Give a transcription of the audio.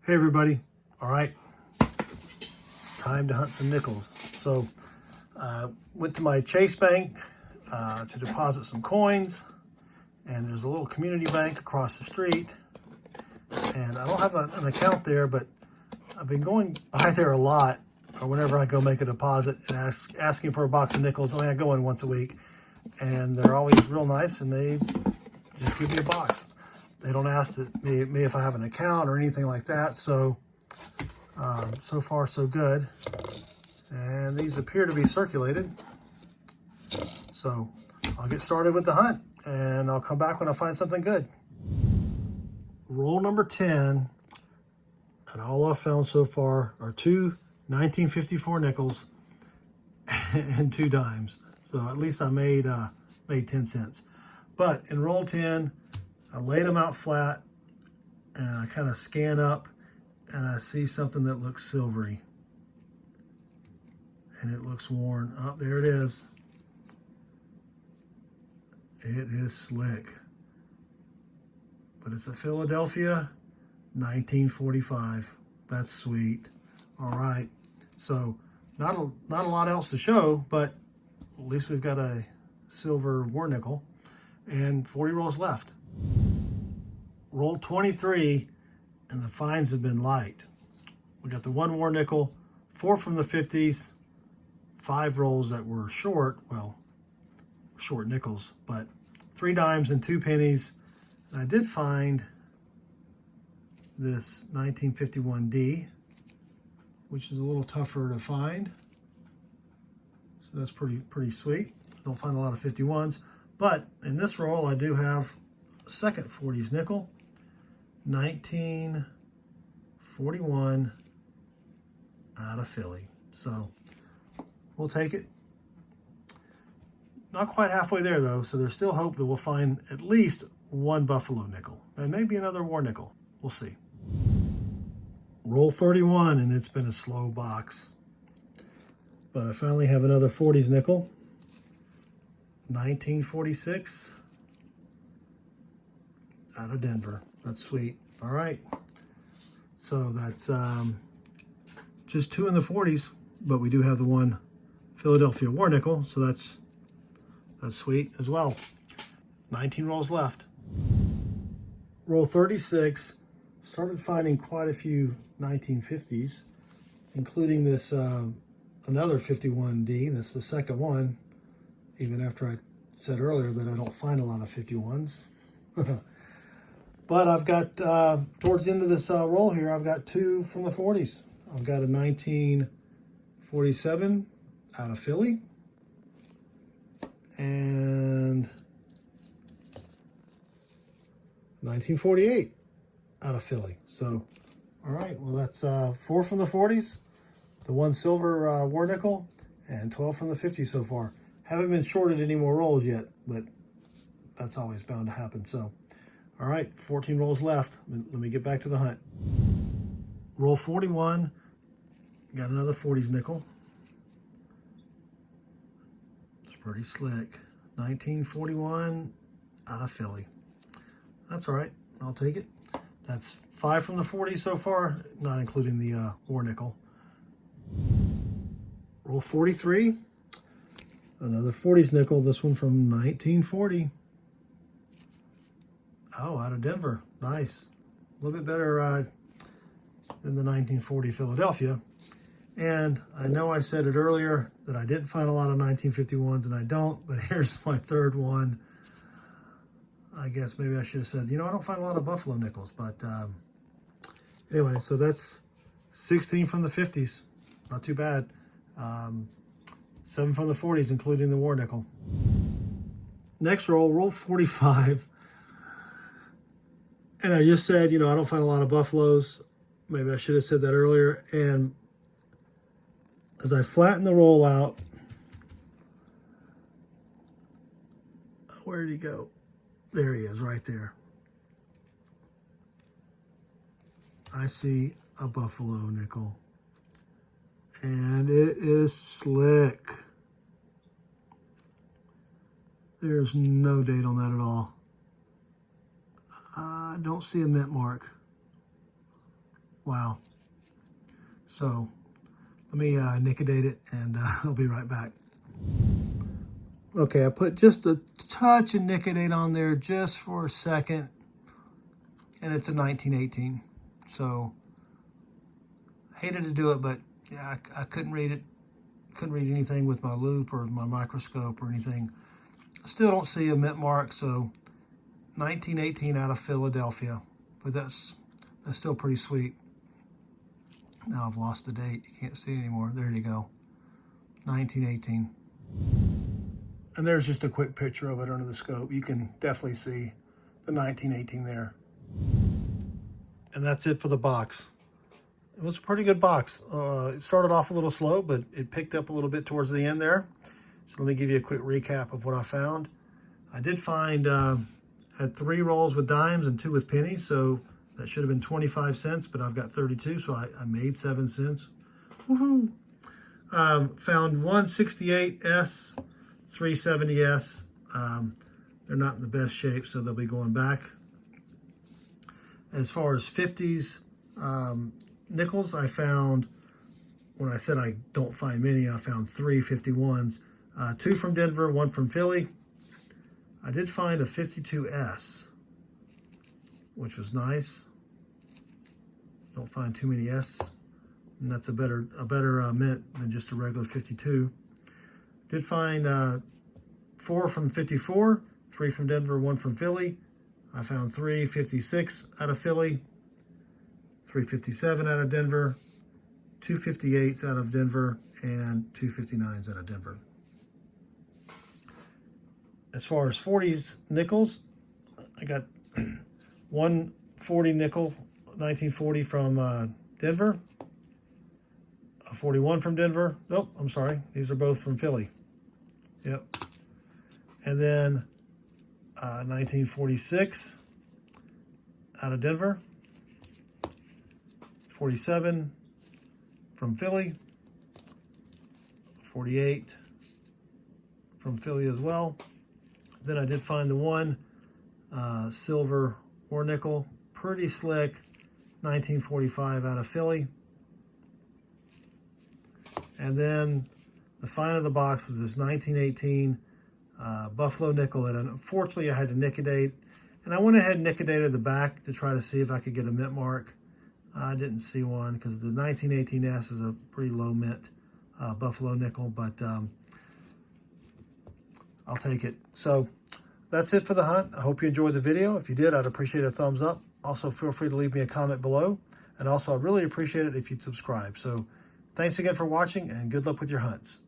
Hey everybody, all right, it's time to hunt some nickels. So went to my Chase bank to deposit some coins, and there's a little community bank across the street, and I don't have an account there, but I've been going by there a lot, or whenever I go make a deposit and asking for a box of nickels. I go in once a week, and they're always real nice, and they just give me a box. They don't ask me if I have an account or anything like that. So, so far so good. And these appear to be circulated. So I'll get started with the hunt, and I'll come back when I find something good. Roll number 10, and all I've found so far are two 1954 nickels and 2 dimes. So at least I made 10 cents. But in roll 10, I laid them out flat, and I kind of scan up, and I see something that looks silvery. And it looks worn. Oh, there it is. It is slick. But it's a Philadelphia 1945. That's sweet. All right. So not a lot else to show, but at least we've got a silver war nickel and 40 rolls left. Roll 23, and the finds have been light. We got the 1 war nickel, 4 from the 50s, 5 rolls that were short, well, short nickels, but 3 dimes and 2 pennies. And I did find this 1951D, which is a little tougher to find. So that's pretty sweet. I don't find a lot of 51s, but in this roll I do have a second 40s nickel, 1941 out of Philly. So we'll take it. Not quite halfway there though, so there's still hope that we'll find at least 1 buffalo nickel and maybe another war nickel. We'll see. Roll 31, and it's been a slow box. But I finally have another 40s nickel, 1946 out of Denver. That's sweet. All right. So that's just 2 in the 40s, but we do have the 1 Philadelphia war nickel, so that's sweet as well. 19 rolls left. Roll 36. Started finding quite a few 1950s, including this another 51D. That's the second one, even after I said earlier that I don't find a lot of 51s. But I've got, towards the end of this roll here, I've got 2 from the 40s. I've got a 1947 out of Philly, and 1948 out of Philly. So, all right, well, that's 4 from the 40s, the 1 silver war nickel, and 12 from the 50s so far. Haven't been shorted any more rolls yet, but that's always bound to happen. So, all right, 14 rolls left. Let me get back to the hunt. Roll 41, got another 40s nickel. It's pretty slick. 1941 out of Philly. That's all right, I'll take it. That's 5 from the 40s so far, not including the war nickel. Roll 43, another 40s nickel, this one from 1940. Oh, out of Denver. Nice. A little bit better than the 1940 Philadelphia. And I know I said it earlier that I didn't find a lot of 1951s, and I don't, but here's my 3rd one. I guess maybe I should have said, I don't find a lot of buffalo nickels, but anyway, so that's 16 from the 50s. Not too bad. 7 from the 40s, including the war nickel. Next roll, roll 45. And I just said, I don't find a lot of buffaloes. Maybe I should have said that earlier. And as I flatten the roll out, where did he go? There he is, right there. I see a buffalo nickel. And it is slick. There's no date on that at all. I don't see a mint mark. Wow. So let me Nic-a-Date it, and I'll be right back. Okay, I put just a touch of Nic-a-Date on there just for a second, and it's a 1918. So hated to do it, but yeah, I couldn't read it. Couldn't read anything with my loop or my microscope or anything. I still don't see a mint mark, so 1918 out of Philadelphia, but that's still pretty sweet. Now I've lost the date. You can't see it anymore. There you go. 1918. And there's just a quick picture of it under the scope. You can definitely see the 1918 there. And that's it for the box. It was a pretty good box. It started off a little slow, but it picked up a little bit towards the end there. So let me give you a quick recap of what I found. I did find, had 3 rolls with dimes and 2 with pennies, so that should have been 25 cents, but I've got 32, so I made 7 cents. Woohoo! Found 168S, 370S. They're not in the best shape, so they'll be going back. As far as 50s nickels, I found, when I said I don't find many, I found 3 51s. 2 from Denver, 1 from Philly. I did find a 52S, which was nice. Don't find too many S, and that's a better mint than just a regular 52. Did find 4 from 54, 3 from Denver, 1 from Philly. I found 3 56 out of Philly, 3 57 out of Denver, 2 58s out of Denver, and 2 59s out of Denver. As far as 40s nickels, I got 1 40 nickel, 1940 from Denver, a 41 from Denver. Nope, I'm sorry. These are both from Philly. Yep. And then 1946 out of Denver, 47 from Philly, 48 from Philly as well. Then I did find the 1 silver or nickel, pretty slick, 1945 out of Philly. And then the find of the box was this 1918 Buffalo nickel that unfortunately I had to Nic-a-Date. And I went ahead and Nic-a-Dated the back to try to see if I could get a mint mark. I didn't see one because the 1918S is a pretty low mint Buffalo nickel, but I'll take it. So that's it for the hunt. I hope you enjoyed the video. If you did, I'd appreciate a thumbs up. Also, feel free to leave me a comment below. And also, I'd really appreciate it if you'd subscribe. So thanks again for watching, and good luck with your hunts.